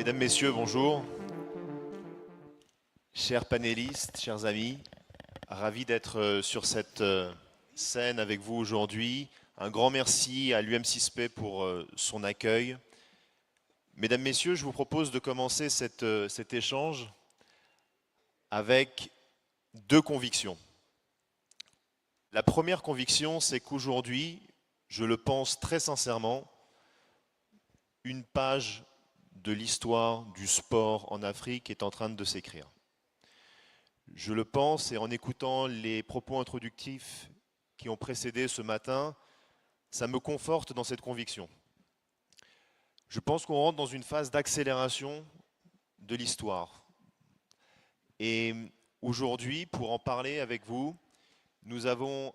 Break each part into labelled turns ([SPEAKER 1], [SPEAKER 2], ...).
[SPEAKER 1] Mesdames, Messieurs, bonjour. Chers panélistes, chers amis, ravi d'être sur cette scène avec vous aujourd'hui. Un grand merci à l'UM6P pour son accueil. Mesdames, Messieurs, je vous propose de commencer cet échange avec deux convictions. La première conviction, c'est qu'aujourd'hui, je le pense très sincèrement, une page de l'histoire du sport en Afrique est en train de s'écrire. Je le pense, et en écoutant les propos introductifs qui ont précédé ce matin, ça me conforte dans cette conviction. Je pense qu'on rentre dans une phase d'accélération de l'histoire. Et aujourd'hui, pour en parler avec vous, nous avons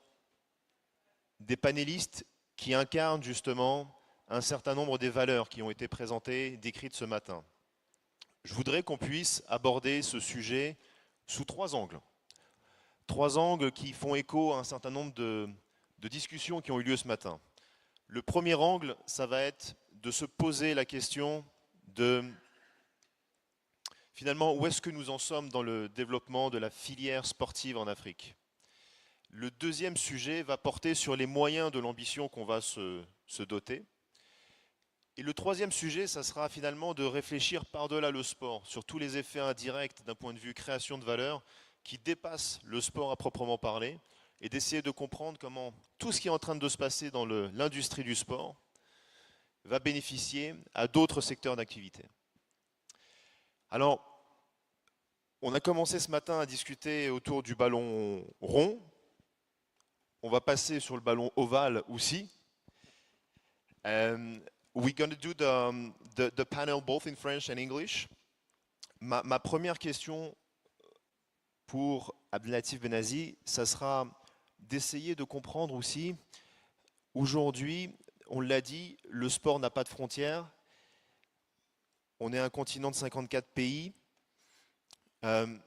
[SPEAKER 1] des panélistes qui incarnent justement un certain nombre des valeurs qui ont été présentées, décrites ce matin. Je voudrais qu'on puisse aborder ce sujet sous trois angles. Trois angles qui font écho à un certain nombre de discussions qui ont eu lieu ce matin. Le premier angle, ça va être de se poser la question de finalement où est-ce que nous en sommes dans le développement de la filière sportive en Afrique. Le deuxième sujet va porter sur les moyens de l'ambition qu'on va se doter. Et le troisième sujet, ça sera finalement de réfléchir par-delà le sport, sur tous les effets indirects d'un point de vue création de valeur qui dépassent le sport à proprement parler, et d'essayer de comprendre comment tout ce qui est en train de se passer dans l'industrie du sport va bénéficier à d'autres secteurs d'activité. Alors, on a commencé ce matin à discuter autour du ballon rond. On va passer sur le ballon ovale aussi. We're going to do the panel both in French and English. Ma première question pour Abdelatif Benazzi, ça sera d'essayer de comprendre aussi, aujourd'hui, on l'a dit, le sport n'a pas de frontières. On est un continent de 54 pays. Est-ce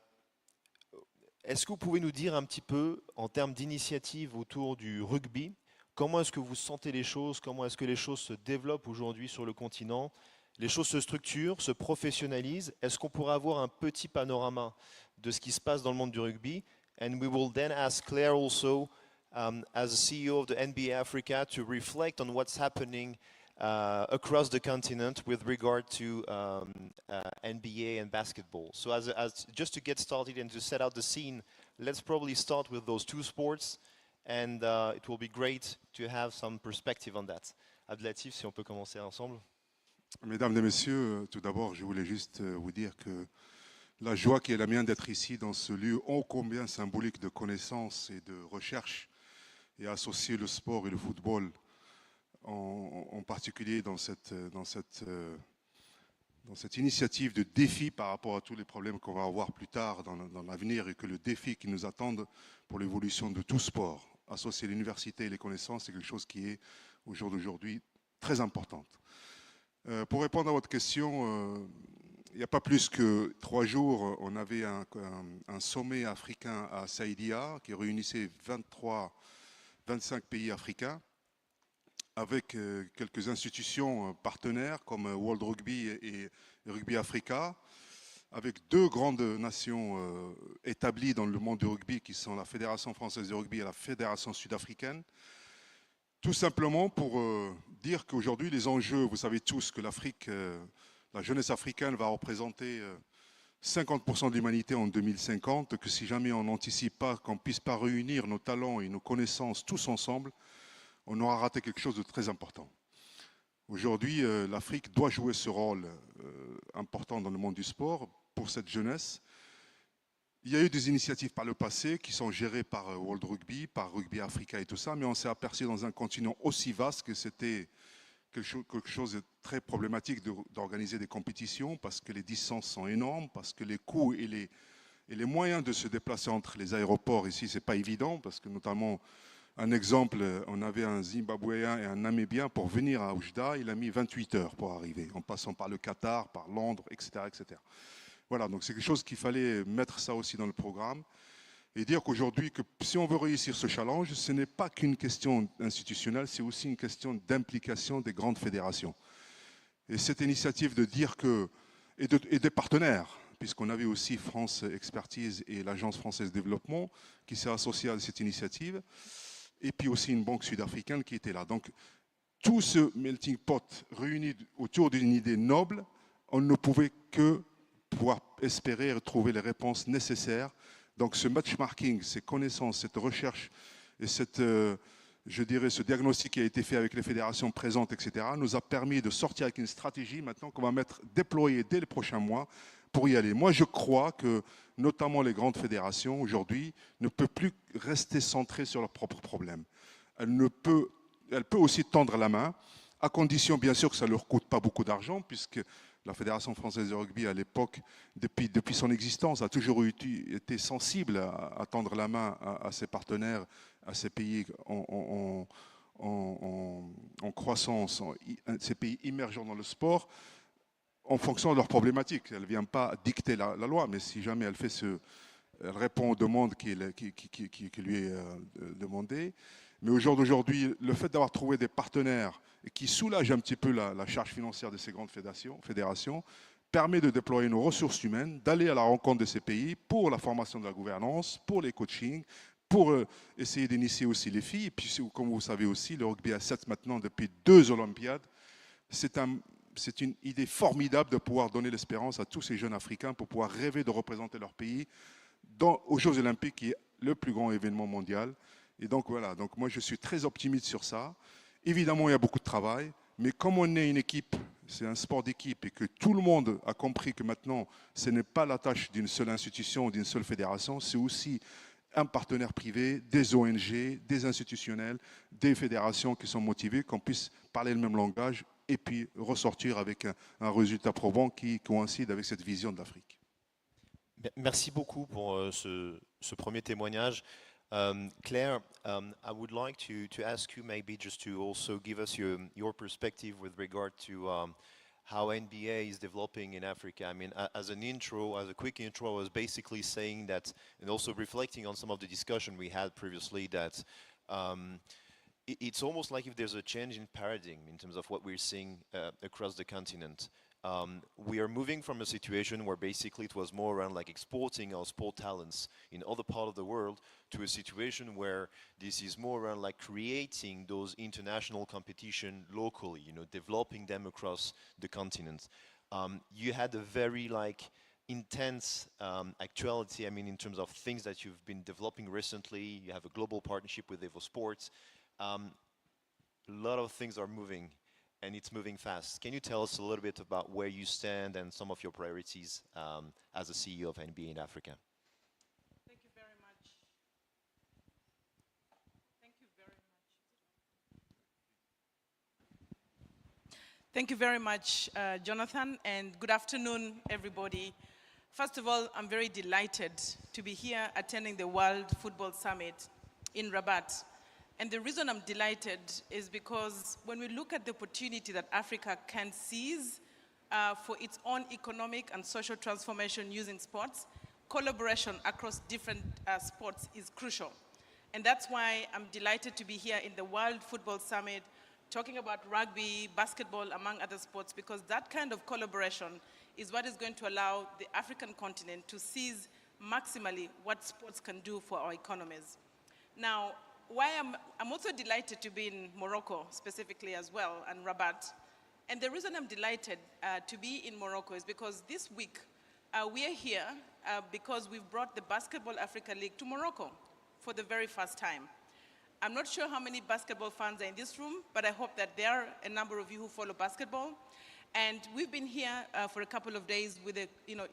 [SPEAKER 1] que vous pouvez nous dire un petit peu, en termes d'initiative autour du rugby, comment est-ce que vous sentez les choses? Comment est-ce que les choses se développent aujourd'hui sur le continent? Les choses se structurent, se professionnalisent. Est-ce qu'on pourrait avoir un petit panorama de ce qui se passe dans le monde du rugby? And we will then ask Clare also, as a CEO of the NBA Africa, to reflect on what's happening across the continent with regard to NBA and basketball. So just to get started and to set out the scene, let's probably start with those two sports. And it will be great to have some perspective on that. Abdelatif, si on peut commencer ensemble.
[SPEAKER 2] Mesdames et messieurs, tout d'abord, je voulais juste vous dire que la joie qui est la mienne d'être ici dans ce lieu ô combien symbolique de connaissances et de recherche et associer le sport et le football en particulier dans cette initiative de défi par rapport à tous les problèmes qu'on va avoir plus tard dans l'avenir et que le défi qui nous attend pour l'évolution de tout sport, associer l'université et les connaissances, c'est quelque chose qui est au jour d'aujourd'hui très importante. Pour répondre à votre question, il n'y a pas plus que 3 jours, on avait un sommet africain à Saïdia qui réunissait 25 pays africains avec quelques institutions partenaires comme World Rugby et Rugby Africa, avec 2 grandes nations établies dans le monde du rugby qui sont la Fédération française de rugby et la Fédération sud-africaine. Tout simplement pour dire qu'aujourd'hui les enjeux, vous savez tous que l'Afrique, la jeunesse africaine va représenter 50% de l'humanité en 2050, que si jamais on n'anticipe pas, qu'on ne puisse pas réunir nos talents et nos connaissances tous ensemble, on aura raté quelque chose de très important. Aujourd'hui, l'Afrique doit jouer ce rôle important dans le monde du sport pour cette jeunesse. Il y a eu des initiatives par le passé qui sont gérées par World Rugby, par Rugby Africa et tout ça, mais on s'est aperçu dans un continent aussi vaste que c'était quelque chose de très problématique d'organiser des compétitions parce que les distances sont énormes, parce que les coûts et les moyens de se déplacer entre les aéroports ici, ce n'est pas évident parce que notamment, un exemple, on avait un Zimbabwéen et un Namibien pour venir à Oujda, il a mis 28 heures pour arriver, en passant par le Qatar, par Londres, etc. etc. Voilà, donc c'est quelque chose qu'il fallait mettre ça aussi dans le programme et dire qu'aujourd'hui, que si on veut réussir ce challenge, ce n'est pas qu'une question institutionnelle, c'est aussi une question d'implication des grandes fédérations. Et cette initiative de dire que et des partenaires, puisqu'on avait aussi France Expertise et l'Agence française de développement qui s'est associée à cette initiative, et puis aussi une banque sud-africaine qui était là. Donc tout ce melting pot réuni autour d'une idée noble, on ne pouvait que pouvoir espérer trouver les réponses nécessaires. Donc ce matchmarking, ces connaissances, cette recherche et cette, je dirais, ce diagnostic qui a été fait avec les fédérations présentes, etc., nous a permis de sortir avec une stratégie maintenant qu'on va déployer dès les prochains mois pour y aller. Moi, je crois que notamment les grandes fédérations aujourd'hui ne peuvent plus rester centrées sur leurs propres problèmes. Elle peut aussi tendre la main, à condition bien sûr que ça ne leur coûte pas beaucoup d'argent, puisque la Fédération française de rugby à l'époque, depuis son existence, a toujours été sensible à tendre la main à ses partenaires, à ces pays en croissance, ces pays immergents dans le sport, en fonction de leurs problématiques. Elle ne vient pas dicter la loi, mais si jamais elle répond aux demandes qui lui est demandées. Mais au jour d'aujourd'hui, le fait d'avoir trouvé des partenaires qui soulagent un petit peu la charge financière de ces grandes fédérations permet de déployer nos ressources humaines, d'aller à la rencontre de ces pays pour la formation de la gouvernance, pour les coachings, pour essayer d'initier aussi les filles. Et puis, comme vous savez aussi, le rugby à 7 maintenant, depuis 2 Olympiades, c'est une idée formidable de pouvoir donner l'espérance à tous ces jeunes Africains pour pouvoir rêver de représenter leur pays aux Jeux Olympiques, qui est le plus grand événement mondial. Et donc voilà, donc moi je suis très optimiste sur ça. Évidemment, il y a beaucoup de travail, mais comme on est une équipe, c'est un sport d'équipe, et que tout le monde a compris que maintenant, ce n'est pas la tâche d'une seule institution ou d'une seule fédération, c'est aussi un partenaire privé, des ONG, des institutionnels, des fédérations qui sont motivées, qu'on puisse parler le même langage et puis ressortir avec un résultat probant qui coïncide avec cette vision de l'Afrique.
[SPEAKER 1] Merci beaucoup pour ce premier témoignage. Claire, I would like to ask you maybe just to also give us your perspective with regard to how NBA is developing in Africa. I mean, as a quick intro, I was basically saying that, and also reflecting on some of the discussion we had previously, that it's almost like if there's a change in paradigm in terms of what we're seeing across the continent. We are moving from a situation where basically it was more around like exporting our sport talents in other parts of the world to a situation where this is more around like creating those international competition locally, you know, developing them across the continent. You had a very like intense actuality, I mean, in terms of things that you've been developing recently. You have a global partnership with Evo Sports. A lot of things are moving, and it's moving fast. Can you tell us a little bit about where you stand and some of your priorities as a CEO of NBA in Africa?
[SPEAKER 3] Thank you very much. Thank you very much. Thank you very much, Jonathan, and good afternoon, everybody. First of all, I'm very delighted to be here attending the World Football Summit in Rabat. And the reason I'm delighted is because when we look at the opportunity that Africa can seize for its own economic and social transformation using sports, collaboration across different sports is crucial. And that's why I'm delighted to be here in the World Football Summit talking about rugby, basketball, among other sports, because that kind of collaboration is what is going to allow the African continent to seize maximally what sports can do for our economies. Now, why I'm also delighted to be in Morocco specifically as well, and Rabat. And the reason I'm delighted to be in Morocco is because this week we are here because we've brought the Basketball Africa League to Morocco for the very first time. I'm not sure how many basketball fans are in this room, but I hope that there are a number of you who follow basketball. And we've been here for a couple of days with the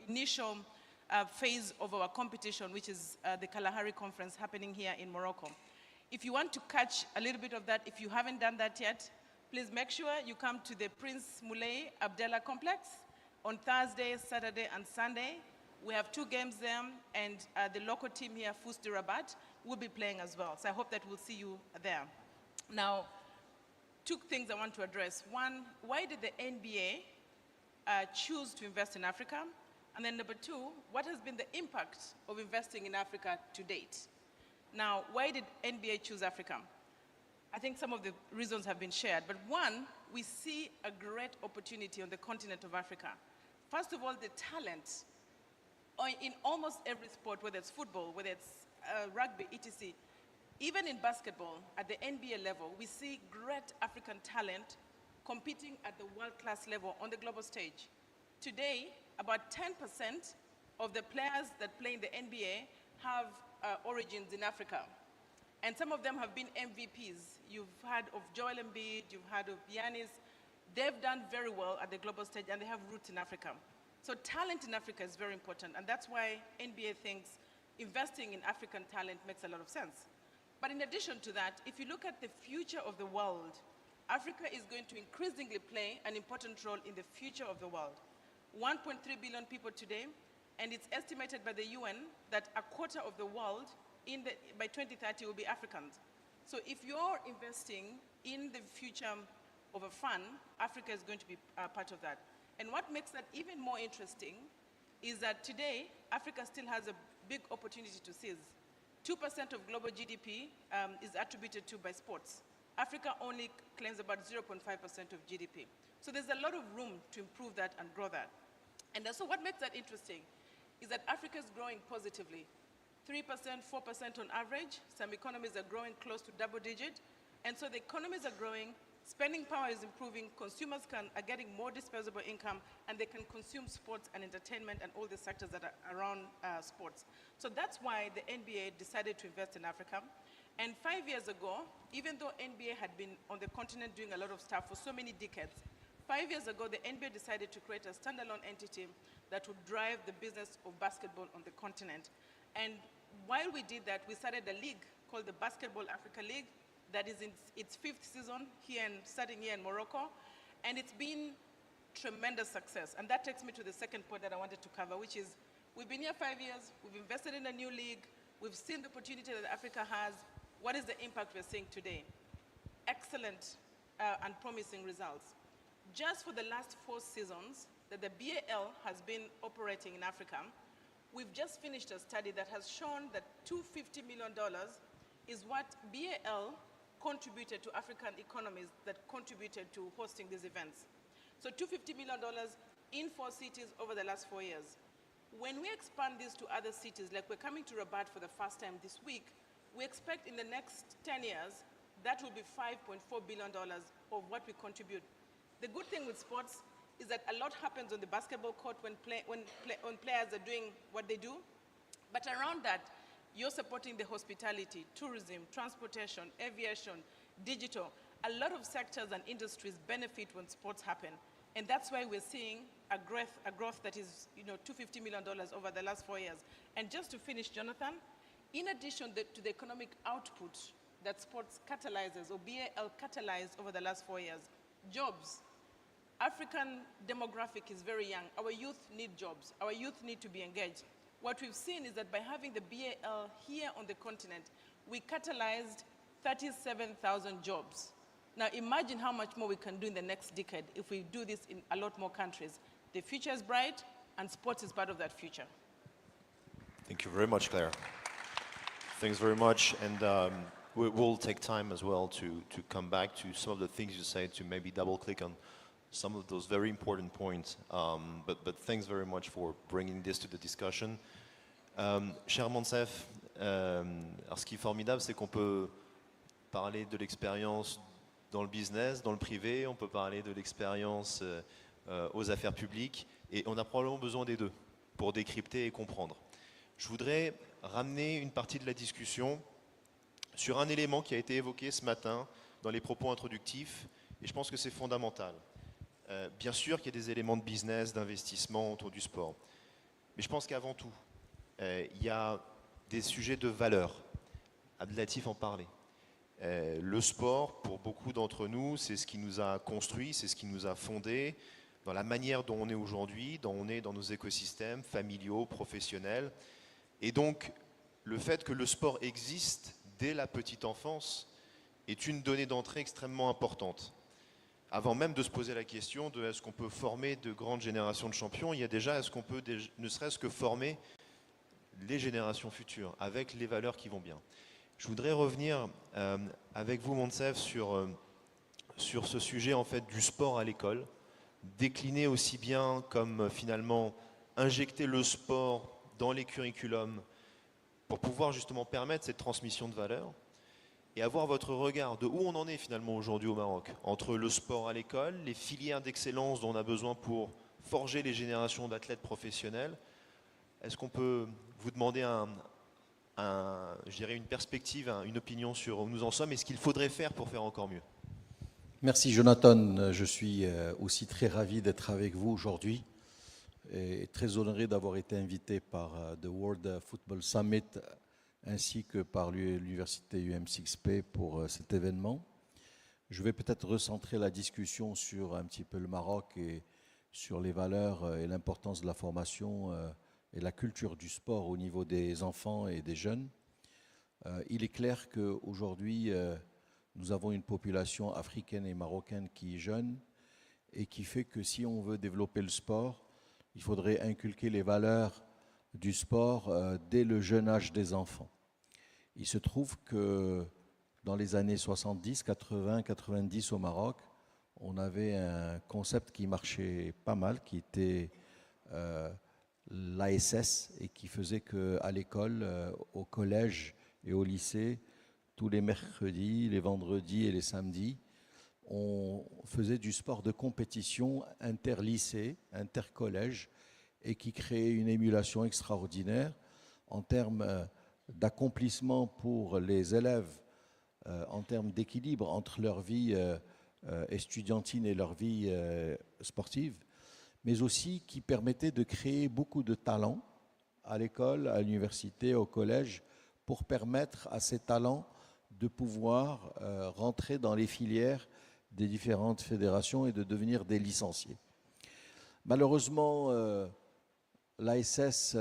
[SPEAKER 3] initial phase of our competition, which is the Kalahari Conference happening here in Morocco. If you want to catch a little bit of that, if you haven't done that yet, please make sure you come to the Prince Moulay Abdallah Complex on Thursday, Saturday, and Sunday. We have 2 games there, and the local team here, Fus Rabat, will be playing as well. So I hope that we'll see you there. Now, 2 things I want to address. One, why did the NBA choose to invest in Africa? And then number 2, what has been the impact of investing in Africa to date? Now, why did NBA choose Africa? I think some of the reasons have been shared, but one, we see a great opportunity on the continent of Africa. First of all, the talent in almost every sport, whether it's football, whether it's rugby, etc. Even in basketball, at the NBA level, we see great African talent competing at the world-class level on the global stage. Today, about 10% of the players that play in the NBA have origins in Africa. And some of them have been MVPs. You've heard of Joel Embiid, you've heard of Giannis. They've done very well at the global stage and they have roots in Africa. So talent in Africa is very important, and that's why NBA thinks investing in African talent makes a lot of sense. But in addition to that, if you look at the future of the world, Africa is going to increasingly play an important role in the future of the world. 1.3 billion people today, and it's estimated by the UN that a quarter of the world by 2030 will be Africans. So if you're investing in the future of a fund, Africa is going to be part of that. And what makes that even more interesting is that today, Africa still has a big opportunity to seize. 2% of global GDP is attributed to by sports. Africa only claims about 0.5% of GDP. So there's a lot of room to improve that and grow that. And so what makes that interesting is that Africa is growing positively. 3%, 4% on average. Some economies are growing close to double digit. And so the economies are growing, spending power is improving, consumers are getting more disposable income, and they can consume sports and entertainment and all the sectors that are around sports. So that's why the NBA decided to invest in Africa. And 5 years ago, even though NBA had been on the continent doing a lot of stuff for so many decades, 5 years ago, the NBA decided to create a standalone entity that would drive the business of basketball on the continent. And while we did that, we started a league called the Basketball Africa League that is in its 5th season starting here in Morocco. And it's been tremendous success. And that takes me to the second point that I wanted to cover, which is we've been here 5 years, we've invested in a new league, we've seen the opportunity that Africa has. What is the impact we're seeing today? Excellent and promising results. Just for the last 4 seasons that the BAL has been operating in Africa, we've just finished a study that has shown that $250 million is what BAL contributed to African economies that contributed to hosting these events. So $250 million in 4 cities over the last 4 years. When we expand this to other cities, like we're coming to Rabat for the first time this week, we expect in the next 10 years, that will be $5.4 billion of what we contribute. The good thing with sports is that a lot happens on the basketball court when players are doing what they do. But around that, you're supporting the hospitality, tourism, transportation, aviation, digital. A lot of sectors and industries benefit when sports happen. And that's why we're seeing a growth that is $250 million over the last 4 years. And just to finish, Jonathan, in addition to the economic output that sports catalyzes or BAL catalyzed over the last 4 years, jobs. African demographic is very young. Our youth need jobs. Our youth need to be engaged. What we've seen is that by having the BAL here on the continent, we catalyzed 37,000 jobs. Now imagine how much more we can do in the next decade if we do this in a lot more countries. The future is bright, and sports is part of that future.
[SPEAKER 1] Thank you very much, Claire. Thanks very much, and we'll take time as well to come back to some of the things you said, to maybe double click on some of those very important points. But thanks very much for bringing this to the discussion. Cher Moncef, alors ce qui est formidable, c'est qu'on peut parler de l'expérience dans le business, dans le privé, on peut parler de l'expérience aux affaires publiques, et on a probablement besoin des deux pour décrypter et comprendre. Je voudrais ramener une partie de la discussion sur un élément qui a été évoqué ce matin dans les propos introductifs, et je pense que c'est fondamental. Bien sûr qu'il y a des éléments de business, d'investissement autour du sport, mais je pense qu'avant tout, il y a des sujets de valeur. Abdelatif en parlait. Le sport, pour beaucoup d'entre nous, c'est ce qui nous a construit, c'est ce qui nous a fondé dans la manière dont on est aujourd'hui, dont on est dans nos écosystèmes familiaux, professionnels. Et donc, le fait que le sport existe dès la petite enfance est une donnée d'entrée extrêmement importante. Avant même de se poser la question de est-ce qu'on peut former de grandes générations de champions, il y a déjà est-ce qu'on peut ne serait-ce que former les générations futures avec les valeurs qui vont bien. Je voudrais revenir avec vous, Moncef, sur ce sujet en fait du sport à l'école, décliner aussi bien comme finalement injecter le sport dans les curriculums pour pouvoir justement permettre cette transmission de valeurs et avoir votre regard de où on en est finalement aujourd'hui au Maroc, entre le sport à l'école, les filières d'excellence dont on a besoin pour forger les générations d'athlètes professionnels. Est-ce qu'on peut vous demander je dirais une perspective, une opinion sur où nous en sommes et ce qu'il faudrait faire pour faire encore mieux?
[SPEAKER 4] Merci Jonathan, je suis aussi très ravi d'être avec vous aujourd'hui et très honoré d'avoir été invité par The World Football Summit ainsi que par l'université UM6P pour cet événement. Je vais peut-être recentrer la discussion sur un petit peu le Maroc et sur les valeurs et l'importance de la formation et la culture du sport au niveau des enfants et des jeunes. Il est clair qu'aujourd'hui, nous avons une population africaine et marocaine qui est jeune et qui fait que si on veut développer le sport, il faudrait inculquer les valeurs du sport dès le jeune âge des enfants. Il se trouve que dans les années 70, 80, 90 au Maroc, on avait un concept qui marchait pas mal, qui était l'ASS et qui faisait qu'à l'école, au collège et au lycée, tous les mercredis, les vendredis et les samedis, on faisait du sport de compétition inter-lycée, inter-collège, et qui créait une émulation extraordinaire en termes d'accomplissement pour les élèves, en termes d'équilibre entre leur vie estudiantine et leur vie sportive, mais aussi qui permettait de créer beaucoup de talents à l'école, à l'université, au collège, pour permettre à ces talents de pouvoir rentrer dans les filières des différentes fédérations et de devenir des licenciés. Malheureusement, l'ASS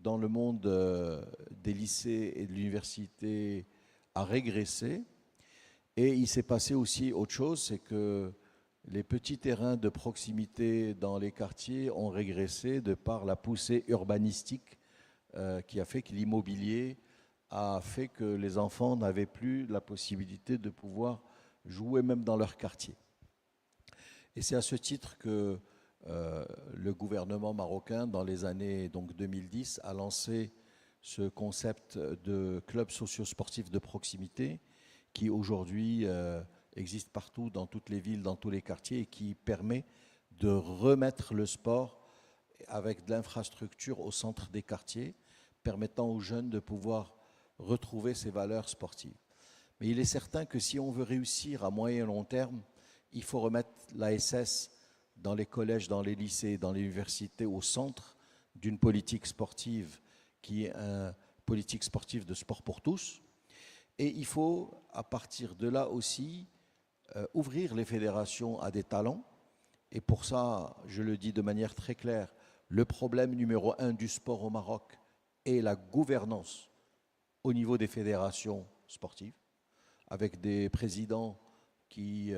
[SPEAKER 4] dans le monde des lycées et de l'université a régressé et il s'est passé aussi autre chose, c'est que les petits terrains de proximité dans les quartiers ont régressé de par la poussée urbanistique qui a fait que l'immobilier a fait que les enfants n'avaient plus la possibilité de pouvoir jouer même dans leur quartier. Et c'est à ce titre que le gouvernement marocain, dans les années donc 2010, a lancé ce concept de club socio-sportif de proximité qui aujourd'hui existe partout, dans toutes les villes, dans tous les quartiers et qui permet de remettre le sport avec de l'infrastructure au centre des quartiers, permettant aux jeunes de pouvoir retrouver ces valeurs sportives. Mais il est certain que si on veut réussir à moyen et long terme, il faut remettre l'ASS dans les collèges, dans les lycées, dans les universités, au centre d'une politique sportive qui est une politique sportive de sport pour tous. Et il faut, à partir de là aussi, ouvrir les fédérations à des talents. Et pour ça, je le dis de manière très claire, le problème numéro 1 du sport au Maroc est la gouvernance au niveau des fédérations sportives, avec des présidents qui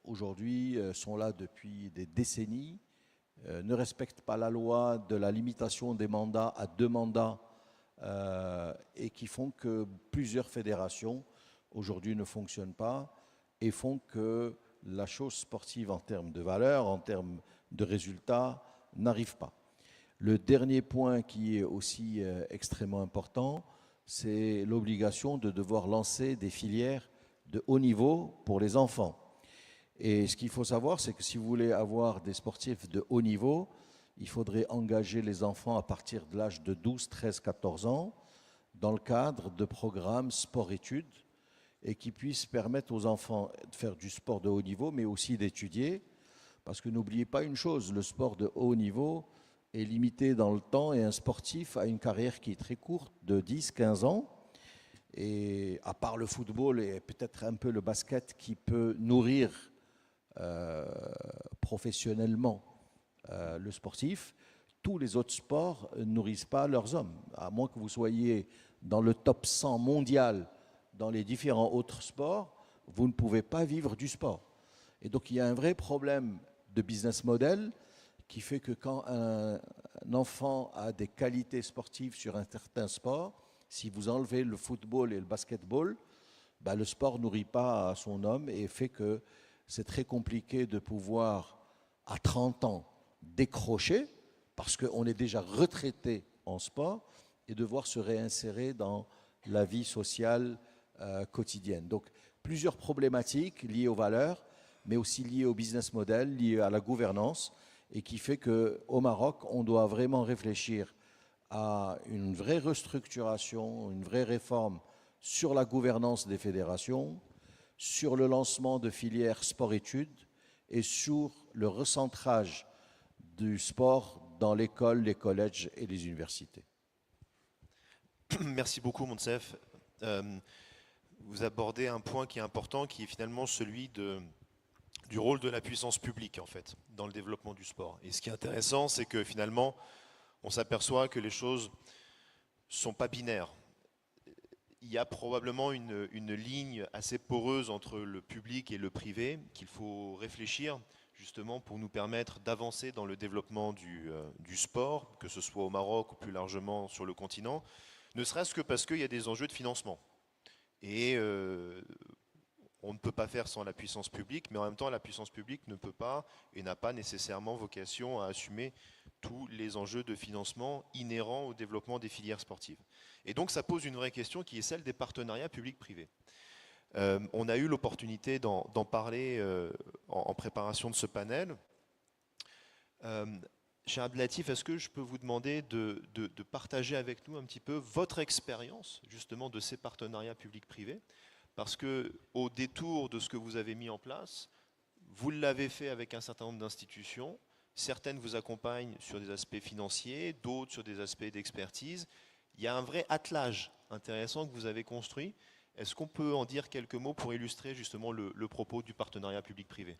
[SPEAKER 4] aujourd'hui sont là depuis des décennies, ne respectent pas la loi de la limitation des mandats à 2 mandats et qui font que plusieurs fédérations aujourd'hui ne fonctionnent pas et font que la chose sportive en termes de valeur, en termes de résultats, n'arrive pas. Le dernier point qui est aussi extrêmement important, c'est l'obligation de devoir lancer des filières de haut niveau pour les enfants. Et ce qu'il faut savoir, c'est que si vous voulez avoir des sportifs de haut niveau, il faudrait engager les enfants à partir de l'âge de 12, 13, 14 ans dans le cadre de programmes sport-études et qui puissent permettre aux enfants de faire du sport de haut niveau, mais aussi d'étudier. Parce que n'oubliez pas une chose, le sport de haut niveau est limité dans le temps et un sportif a une carrière qui est très courte, de 10, 15 ans. Et à part le football et peut-être un peu le basket qui peut nourrir professionnellement le sportif, tous les autres sports ne nourrissent pas leurs hommes. À moins que vous soyez dans le top 100 mondial dans les différents autres sports, vous ne pouvez pas vivre du sport. Et donc il y a un vrai problème de business model qui fait que quand un enfant a des qualités sportives sur un certain sport, si vous enlevez le football et le basketball, ben le sport ne nourrit pas son homme et fait que c'est très compliqué de pouvoir, à 30 ans, décrocher, parce qu'on est déjà retraité en sport, et devoir se réinsérer dans la vie sociale quotidienne. Donc, plusieurs problématiques liées aux valeurs, mais aussi liées au business model, liées à la gouvernance, et qui fait qu'au Maroc, on doit vraiment réfléchir à une vraie restructuration, une vraie réforme sur la gouvernance des fédérations, sur le lancement de filières sport-études et sur le recentrage du sport dans l'école, les collèges et les universités.
[SPEAKER 1] Merci beaucoup, Moncef. Vous abordez un point qui est important, qui est finalement celui du rôle de la puissance publique, en fait, dans le développement du sport. Et ce qui est intéressant, c'est que finalement, on s'aperçoit que les choses ne sont pas binaires. Il y a probablement une ligne assez poreuse entre le public et le privé qu'il faut réfléchir justement pour nous permettre d'avancer dans le développement du sport, que ce soit au Maroc ou plus largement sur le continent, ne serait-ce que parce qu'il y a des enjeux de financement. Et on ne peut pas faire sans la puissance publique, mais en même temps, la puissance publique ne peut pas et n'a pas nécessairement vocation à assumer tous les enjeux de financement inhérents au développement des filières sportives. Et donc, ça pose une vraie question qui est celle des partenariats publics-privés. On a eu l'opportunité d'en parler en préparation de ce panel. Cher Abdelatif, est-ce que je peux vous demander de partager avec nous un petit peu votre expérience justement de ces partenariats publics-privés? Parce qu'au détour de ce que vous avez mis en place, vous l'avez fait avec un certain nombre d'institutions. Certaines vous accompagnent sur des aspects financiers, d'autres sur des aspects d'expertise. Il y a un vrai attelage intéressant que vous avez construit. Est-ce qu'on peut en dire quelques mots pour illustrer justement le propos du partenariat public-privé?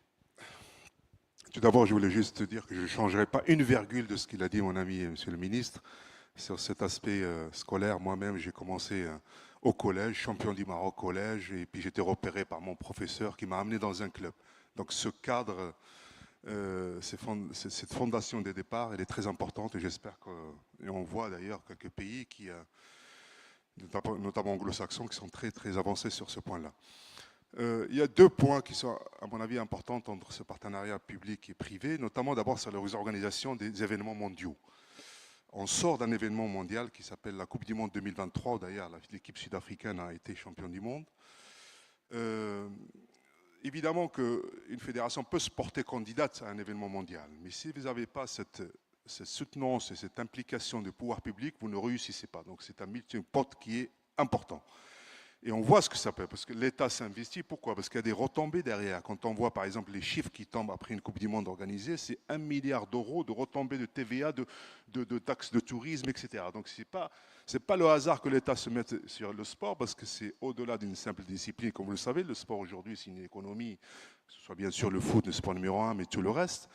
[SPEAKER 2] Tout d'abord, je voulais juste te dire que je ne changerai pas une virgule de ce qu'il a dit mon ami, monsieur le ministre. Sur cet aspect scolaire, moi-même, j'ai commencé au collège, champion du Maroc collège, et puis j'étais repéré par mon professeur qui m'a amené dans un club. Donc ce cadre, cette fondation des départs, elle est très importante, et j'espère qu'on voit d'ailleurs quelques pays qui, notamment anglo-saxons, qui sont très très avancés sur ce point-là. Il y a deux points qui sont, à mon avis, importants entre ce partenariat public et privé, notamment d'abord sur l'organisation des événements mondiaux. On sort d'un événement mondial qui s'appelle la Coupe du Monde 2023, où d'ailleurs l'équipe sud-africaine a été championne du monde. Évidemment qu'une fédération peut se porter candidate à un événement mondial, mais si vous n'avez pas cette soutenance et cette implication du pouvoir public, vous ne réussissez pas. Donc c'est un multi-pot qui est important. Et on voit ce que ça peut, parce que l'État s'investit. Pourquoi? Parce qu'il y a des retombées derrière. Quand on voit par exemple les chiffres qui tombent après une Coupe du Monde organisée, c'est 1 milliard d'euros de retombées de TVA, de taxes de tourisme, etc. Donc c'est pas le hasard que l'État se mette sur le sport, parce que c'est au-delà d'une simple discipline. Comme vous le savez, le sport aujourd'hui, c'est une économie, que ce soit bien sûr le foot, le sport numéro 1, mais tout le reste,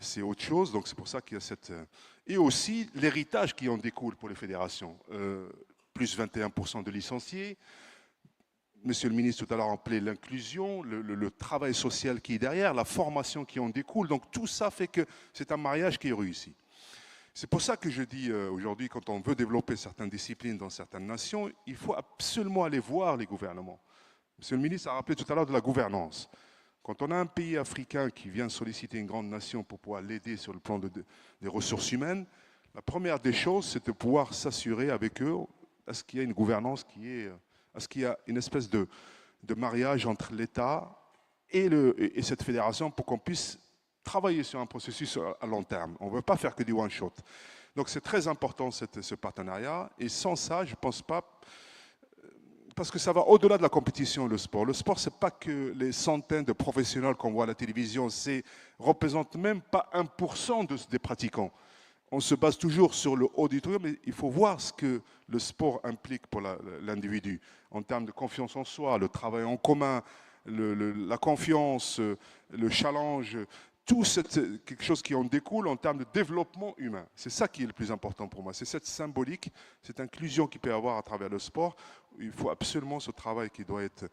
[SPEAKER 2] c'est autre chose. Donc c'est pour ça qu'il y a cette... Et aussi l'héritage qui en découle pour les fédérations. Plus 21% de licenciés. Monsieur le ministre, tout à l'heure, appelé l'inclusion, le travail social qui est derrière, la formation qui en découle. Donc tout ça fait que c'est un mariage qui est réussi. C'est pour ça que je dis aujourd'hui, quand on veut développer certaines disciplines dans certaines nations, il faut absolument aller voir les gouvernements. Monsieur le ministre a rappelé tout à l'heure de la gouvernance. Quand on a un pays africain qui vient solliciter une grande nation pour pouvoir l'aider sur le plan des ressources humaines, la première des choses, c'est de pouvoir s'assurer avec eux, est-ce qu'il y a une gouvernance qui est... Est-ce qu'il y a une espèce de mariage entre l'État et cette fédération pour qu'on puisse travailler sur un processus à long terme? On ne veut pas faire que du one-shot. Donc c'est très important ce partenariat. Et sans ça, je ne pense pas... Parce que ça va au-delà de la compétition, le sport. Le sport, ce n'est pas que les centaines de professionnels qu'on voit à la télévision. Ça ne représente même pas 1% des pratiquants. On se base toujours sur le haut du truc, mais il faut voir ce que le sport implique pour l'individu, en termes de confiance en soi, le travail en commun, la confiance, le challenge, tout quelque chose qui en découle en termes de développement humain. C'est ça qui est le plus important pour moi. C'est cette symbolique, cette inclusion qu'il peut y avoir à travers le sport. Il faut absolument ce travail qui doit être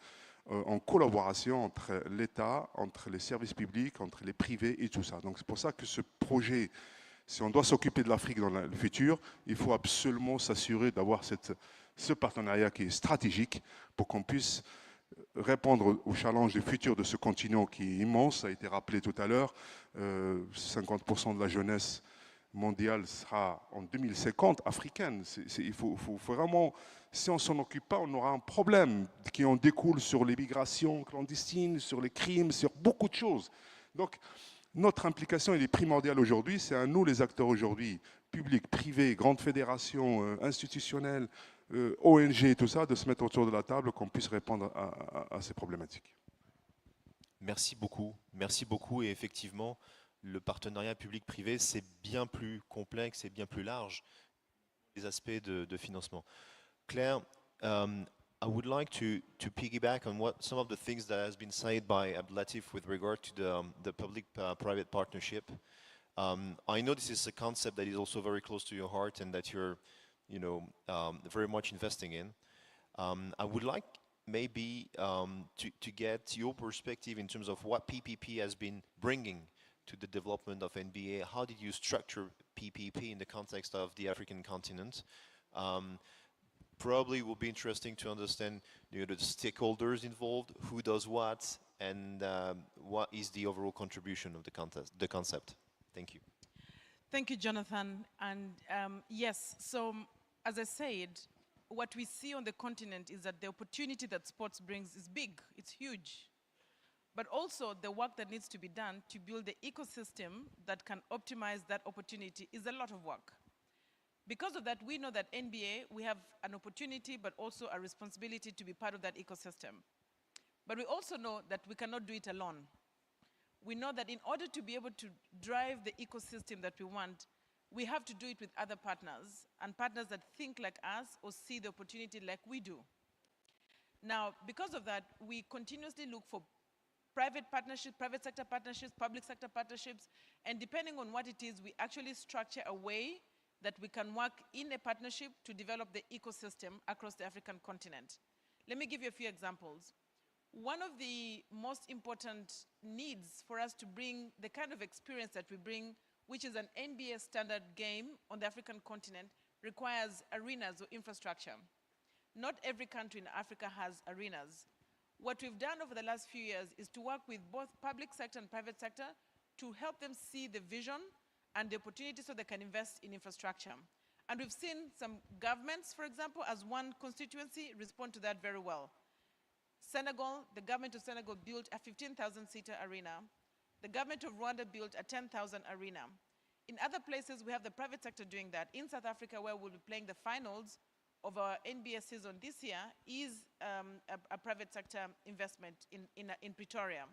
[SPEAKER 2] en collaboration entre l'État, entre les services publics, entre les privés et tout ça. Donc c'est pour ça que ce projet... Si on doit s'occuper de l'Afrique dans le futur, il faut absolument s'assurer d'avoir ce partenariat qui est stratégique pour qu'on puisse répondre au challenge des futurs de ce continent qui est immense, ça a été rappelé tout à l'heure. 50% de la jeunesse mondiale sera en 2050 africaine. Il faut vraiment, si on ne s'en occupe pas, on aura un problème qui en découle sur l'immigration clandestine, sur les crimes, sur beaucoup de choses. Donc, notre implication elle est primordiale aujourd'hui. C'est à nous, les acteurs aujourd'hui, publics, privés, grandes fédérations, institutionnelles, ONG, tout ça, de se mettre autour de la table, qu'on puisse répondre à ces problématiques.
[SPEAKER 1] Merci beaucoup. Et effectivement, le partenariat public-privé, c'est bien plus complexe et bien plus large, les aspects de financement. Claire, I would like to piggyback on some of the things that has been said by Abdelatif with regard to the public-private partnership. I know this is a concept that is also very close to your heart and that you're very much investing in. I would like maybe to get your perspective in terms of what PPP has been bringing to the development of NBA. How did you structure PPP in the context of the African continent? Probably will be interesting to understand the stakeholders involved, who does what, and what is the overall contribution of the concept. Thank you.
[SPEAKER 3] Thank you, Jonathan. And yes, so as I said, what we see on the continent is that the opportunity that sports brings is big, it's huge. But also the work that needs to be done to build the ecosystem that can optimize that opportunity is a lot of work. Because of that, we know that NBA, we have an opportunity, but also a responsibility to be part of that ecosystem. But we also know that we cannot do it alone. We know that in order to be able to drive the ecosystem that we want, we have to do it with other partners, and partners that think like us or see the opportunity like we do. Now, because of that, we continuously look for private partnerships, private sector partnerships, public sector partnerships, and depending on what it is, we actually structure a way that we can work in a partnership to develop the ecosystem across the African continent. Let me give you a few examples. One of the most important needs for us to bring the kind of experience that we bring, which is an NBA standard game on the African continent, requires arenas or infrastructure. Not every country in Africa has arenas. What we've done over the last few years is to work with both public sector and private sector to help them see the vision and the opportunity so they can invest in infrastructure. And we've seen some governments, for example, as one constituency, respond to that very well. Senegal, the government of Senegal built a 15,000-seater arena. The government of Rwanda built a 10,000 arena. In other places, we have the private sector doing that. In South Africa, where we'll be playing the finals of our NBA season this year, is a private sector investment in Pretoria.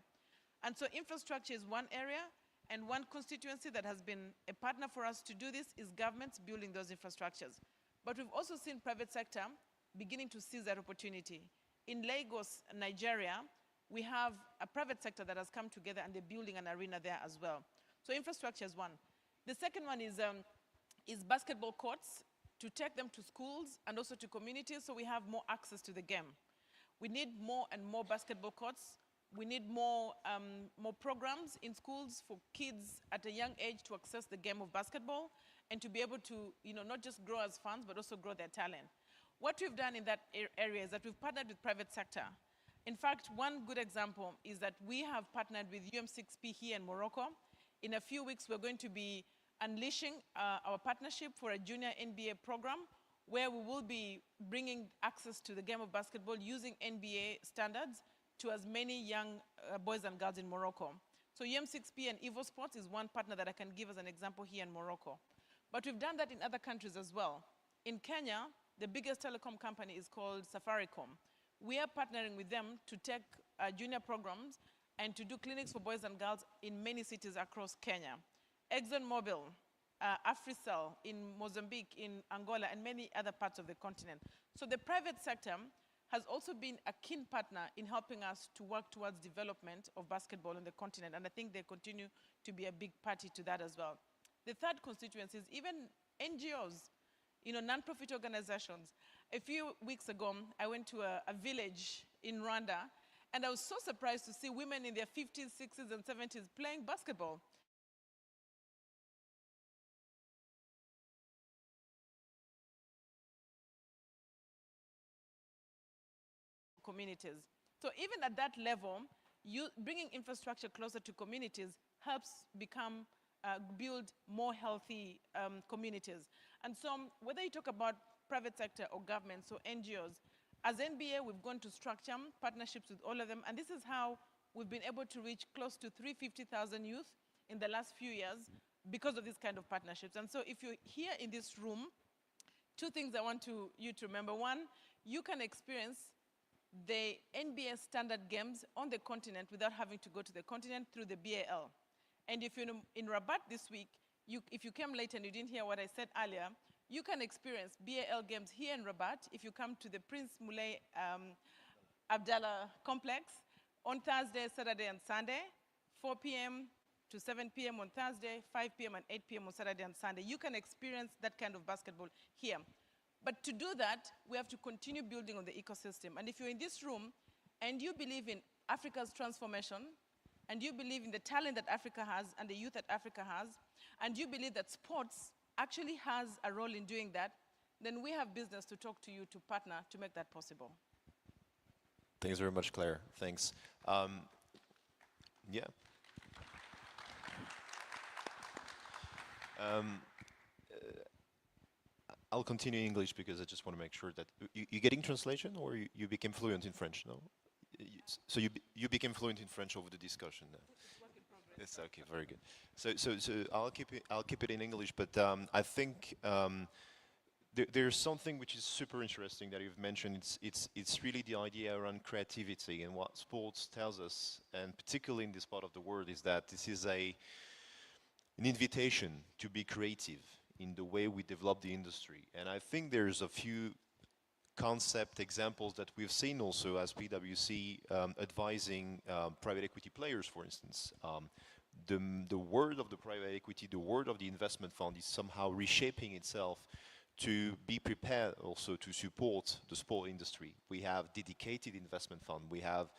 [SPEAKER 3] And so infrastructure is one area, and one constituency that has been a partner for us to do this is governments building those infrastructures. But we've also seen private sector beginning to seize that opportunity. In Lagos, Nigeria, we have a private sector that has come together and they're building an arena there as well. So infrastructure is one. The second one is basketball courts, to take them to schools and also to communities so we have more access to the game. We need more and more basketball courts. We need more programs in schools for kids at a young age to access the game of basketball and to be able to not just grow as fans, but also grow their talent. What we've done in that area is that we've partnered with private sector. In fact, one good example is that we have partnered with UM6P here in Morocco. In a few weeks, we're going to be unleashing our partnership for a junior NBA program where we will be bringing access to the game of basketball using NBA standards to as many young boys and girls in Morocco. So UM6P and Evo Sports is one partner that I can give as an example here in Morocco. But we've done that in other countries as well. In Kenya, the biggest telecom company is called Safaricom. We are partnering with them to take junior programs and to do clinics for boys and girls in many cities across Kenya. ExxonMobil, Africell in Mozambique, in Angola, and many other parts of the continent. So the private sector has also been a keen partner in helping us to work towards development of basketball on the continent, and I think they continue to be a big party to that as well. The third constituency is even NGOs, non-profit organizations. A few weeks ago, I went to a village in Rwanda, and I was so surprised to see women in their 50s, 60s, and 70s playing basketball. Communities. So even at that level, bringing infrastructure closer to communities helps build more healthy communities. And so whether you talk about private sector or governments or NGOs, as NBA, we've gone to structure partnerships with all of them, and this is how we've been able to reach close to 350,000 youth in the last few years because of this kind of partnerships. And so if you're here in this room, two things I want you to remember. One, you can experience the NBA standard games on the continent without having to go to the continent through the BAL. And if you're in Rabat this week, if you came late and you didn't hear what I said earlier, you can experience BAL games here in Rabat if you come to the Prince Moulay Abdallah complex on Thursday, Saturday, and Sunday, 4 p.m. to 7 p.m. on Thursday, 5 p.m. and 8 p.m. on Saturday and Sunday. You can experience that kind of basketball here. But to do that, we have to continue building on the ecosystem. And if you're in this room and you believe in Africa's transformation, and you believe in the talent that Africa has and the youth that Africa has, and you believe that sports actually has a role in doing that, then we have business to talk to you to partner to make that possible.
[SPEAKER 1] Thanks very much, Claire. Thanks. Yeah. I'll continue in English because I just want to make sure that you getting translation, or you became fluent in French, no? So you became fluent in French over the discussion then. It's okay, very good. So I'll keep it in English, but I think there's something which is super interesting that you've mentioned. It's really the idea around creativity, and what sports tells us, and particularly in this part of the world, is that this is an invitation to be creative in the way we develop the industry. And I think there's a few concept examples that we've seen also as PwC advising private equity players, for instance. The world of the private equity, the world of the investment fund is somehow reshaping itself to be prepared also to support the sport industry. We have dedicated investment fund. We have,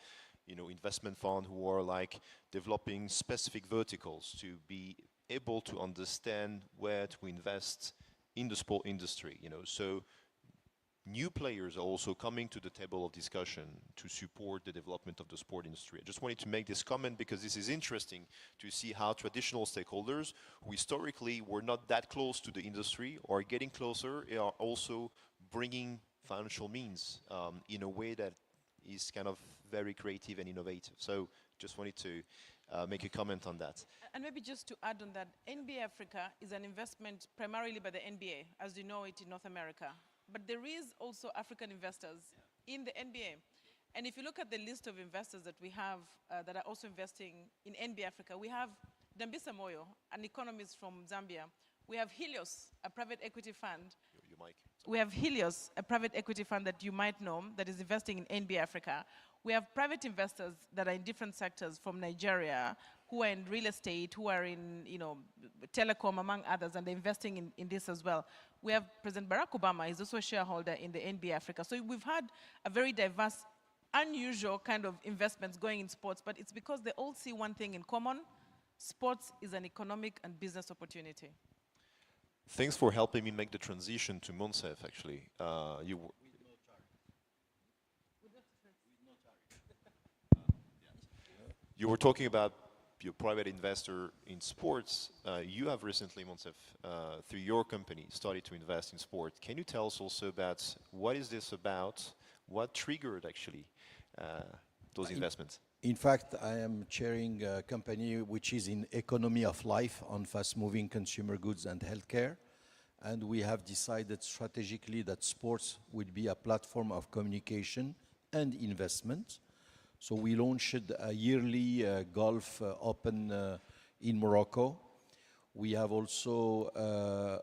[SPEAKER 1] investment fund who are like developing specific verticals to be able to understand where to invest in the sport industry, So new players are also coming to the table of discussion to support the development of the sport industry. I just wanted to make this comment because this is interesting to see how traditional stakeholders, who historically were not that close to the industry, are getting closer, are also bringing financial means in a way that is kind of very creative and innovative. So just wanted to make a comment on that.
[SPEAKER 3] And maybe just to add on that, NBA Africa is an investment primarily by the NBA, as you know it in North America. But there is also African investors in the NBA. And if you look at the list of investors that we have that are also investing in NBA Africa, we have Dambisa Moyo, an Economies from Zambia. We have Helios, a private equity fund. We have Helios, a private equity fund that you might know that is investing in NBA Africa. We have private investors that are in different sectors from Nigeria, who are in real estate, who are in telecom, among others, and they're investing in this as well. We have President Barack Obama, he's also a shareholder in the NBA Africa. So we've had a very diverse, unusual kind of investments going in sports, but it's because they all see one thing in common: sports is an economic and business opportunity.
[SPEAKER 1] Thanks for helping me make the transition to Moncef, actually. You were talking about your private investor in sports. You have recently, Moncef, through your company, started to invest in sport. Can you tell us also about what is this about? What triggered, actually, those investments?
[SPEAKER 4] In fact, I am chairing a company which is in economy of life on fast-moving consumer goods and healthcare. And we have decided strategically that sports would be a platform of communication and investment. So we launched a yearly golf open in Morocco. We have also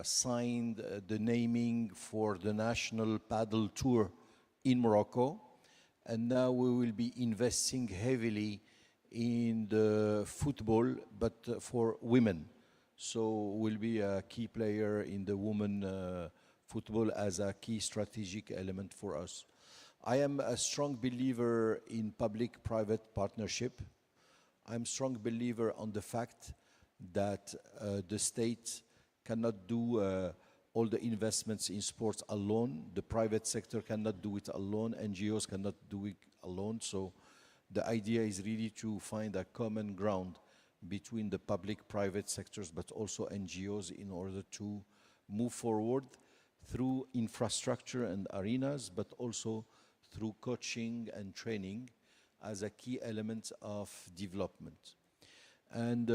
[SPEAKER 4] signed the naming for the national paddle tour in Morocco. And now we will be investing heavily in the football, but for women. So we'll be a key player in the women football as a key strategic element for us. I am a strong believer in public-private partnership. I'm a strong believer on the fact that the state cannot do all the investments in sports alone. The private sector cannot do it alone. NGOs cannot do it alone. So the idea is really to find a common ground between the public-private sectors, but also NGOs in order to move forward through infrastructure and arenas, but also through coaching and training as a key element of development. And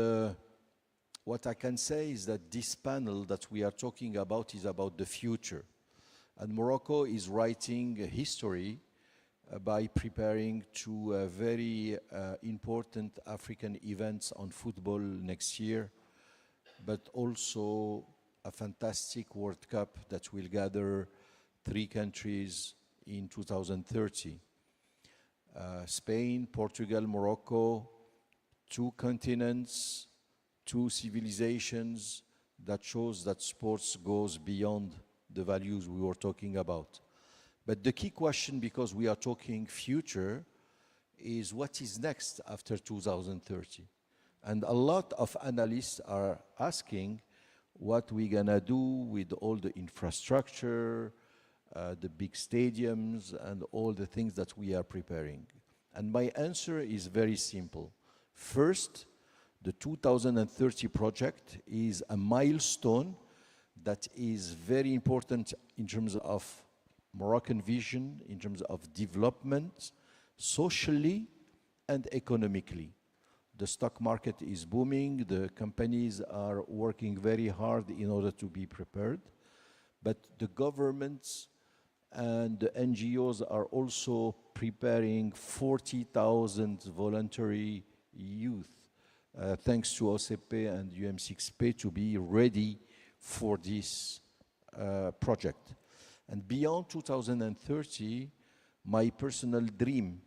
[SPEAKER 4] what I can say is that this panel that we are talking about is about the future. And Morocco is writing history by preparing to very important African events on football next year, but also a fantastic World Cup that will gather 3 countries in 2030. Spain, Portugal, Morocco, 2 continents, 2 civilizations, that shows that sports goes beyond the values we were talking about. But the key question, because we are talking future, is what is next after 2030? And a lot of analysts are asking what we're gonna do with all the infrastructure, the big stadiums, and all the things that we are preparing. And my answer is very simple. First, the 2030 project is a milestone that is very important in terms of Moroccan vision, in terms of development, socially and economically. The stock market is booming, the companies are working very hard in order to be prepared, but the governments and the NGOs are also preparing 40,000 voluntary youth, thanks to OCP and UM6P, to be ready for this project. And beyond 2030, my personal dream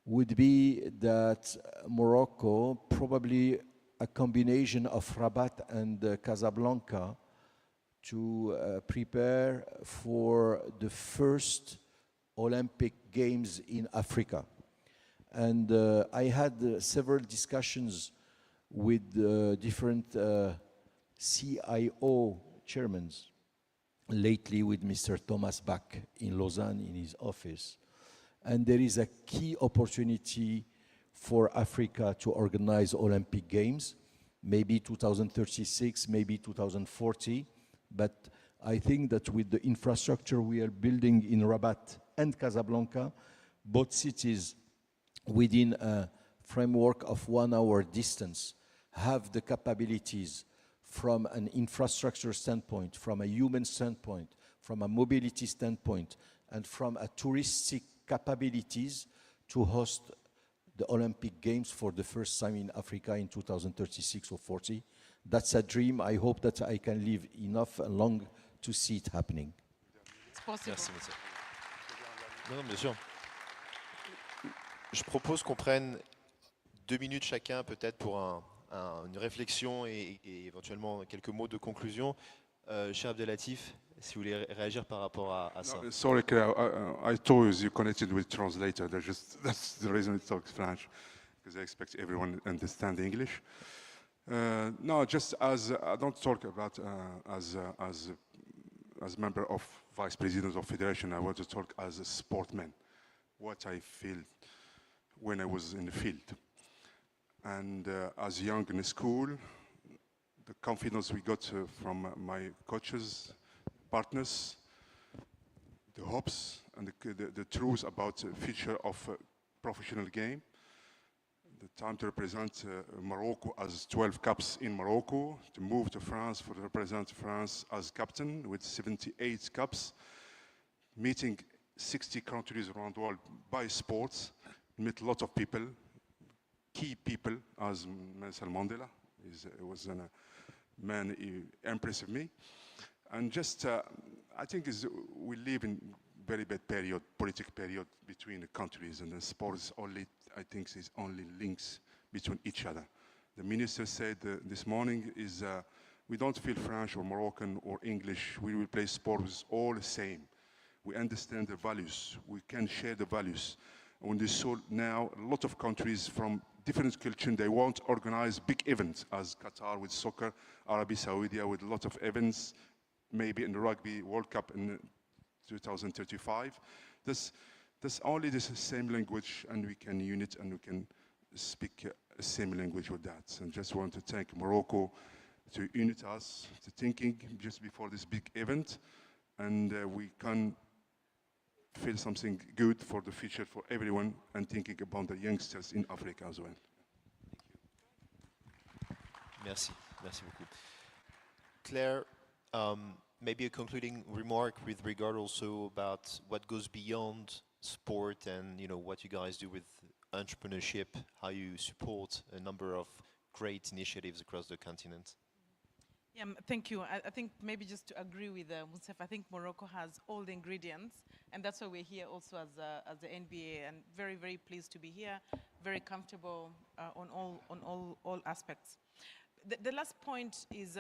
[SPEAKER 4] would be that Morocco, probably a combination of Rabat and Casablanca, to prepare for the first Olympic Games in Africa. And I had several discussions with different CIO chairmen, lately with Mr. Thomas Bach in Lausanne in his office. And there is a key opportunity for Africa to organize Olympic Games, maybe 2036, maybe 2040. But I think that with the infrastructure we are building in Rabat and Casablanca, both cities within a framework of 1 hour distance have the capabilities from an infrastructure standpoint, from a human standpoint, from a mobility standpoint, and from a touristic capabilities to host the Olympic Games for the first time in Africa in 2036 or 40. That's a dream. I hope that I can live enough and long to see it happening.
[SPEAKER 3] It's possible.
[SPEAKER 1] Merci, monsieur. Non, bien sûr. Je propose qu'on prenne 2 minutes chacun, peut-être pour une réflexion et éventuellement quelques mots de conclusion. Cher Abdelatif, si vous voulez réagir par rapport à ça.
[SPEAKER 2] No, sorry, Claire, I told you connected with translator. That's the reason it talks French, because I expect everyone to understand English. No, just as I don't talk about as member of vice president of federation. I want to talk as a sportsman. What I feel when I was in the field, and as young in school, the confidence we got from my coaches, partners, the hopes and the truth about the future of professional game. The time to represent Morocco as 12 caps in Morocco, to move to France to represent France as captain with 78 caps, meeting 60 countries around the world by sports, met a lot of people, key people as Nelson Mandela. He was a man impressive me. And just, I think we live in very bad period, political period between the countries, and the sports only, I think, is only links between each other. The minister said this morning is we don't feel French or Moroccan or English. We will play sports all the same. We understand the values. We can share the values. When they saw now a lot of countries from different cultures, they want to organize big events as Qatar with soccer, Arabia Saudi with a lot of events, maybe in the Rugby World Cup in 2035. That's only the same language, and we can unite and we can speak same language with that. And just want to thank Morocco to unite us, to thinking just before this big event, and we can feel something good for the future for everyone, and thinking about the youngsters in Africa as well.
[SPEAKER 1] Merci, merci beaucoup. Claire, maybe a concluding remark with regard also about what goes beyond sport and what you guys do with entrepreneurship, how you support a number of great initiatives across the continent.
[SPEAKER 3] Yeah, thank you. I think maybe just to agree with Moncef, I think Morocco has all the ingredients, and that's why we're here also as the NBA, and very, very pleased to be here, very comfortable on all aspects. The last point is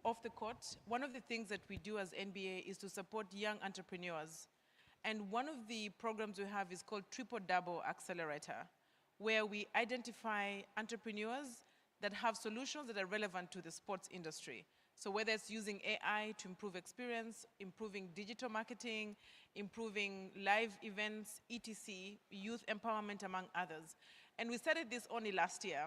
[SPEAKER 3] off the court. One of the things that we do as NBA is to support young entrepreneurs. And one of the programs we have is called Triple Double Accelerator, where we identify entrepreneurs that have solutions that are relevant to the sports industry. So whether it's using AI to improve experience, improving digital marketing, improving live events, etc., youth empowerment, among others. And we started this only last year.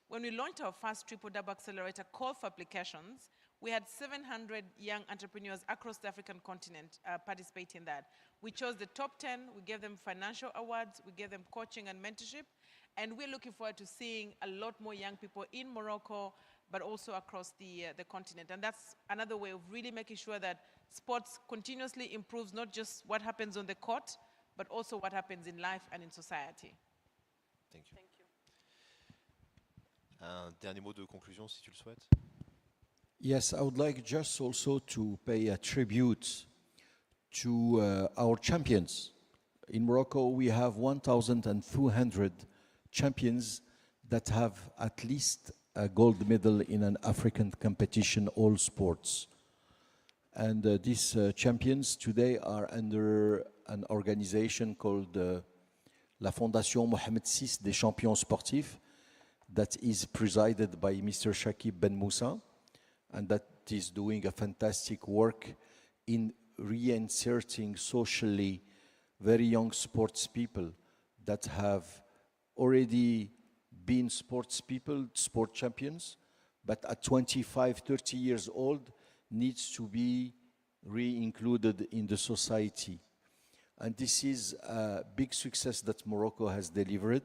[SPEAKER 3] When we launched our first Triple Double Accelerator call for applications, we had 700 young entrepreneurs across the African continent participate in that. We chose the top 10, we gave them financial awards, we gave them coaching and mentorship, and we're looking forward to seeing a lot more young people in Morocco, but also across the continent. And that's another way of really making sure that sports continuously improves not just what happens on the court, but also what happens in life and in society.
[SPEAKER 1] Thank you. Un dernier mot de conclusion, si tu le souhaites.
[SPEAKER 4] Yes, I would like just also to pay a tribute to our champions. In Morocco, we have 1,200 champions that have at least a gold medal in an African competition, all sports. And these champions today are under an organization called La Fondation Mohamed VI des Champions Sportifs, that is presided by Mr. Shakib Ben Moussa, and that is doing a fantastic work in reinserting socially very young sports people that have already been sports people, sport champions, but at 25, 30 years old needs to be re-included in the society. And this is a big success that Morocco has delivered,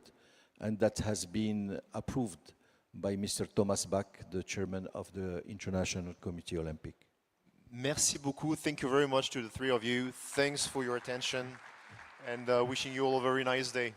[SPEAKER 4] and that has been approved by Mr. Thomas Bach, the chairman of the International Committee Olympic.
[SPEAKER 1] Merci beaucoup. Thank you very much to the three of you. Thanks for your attention, and wishing you all a very nice day.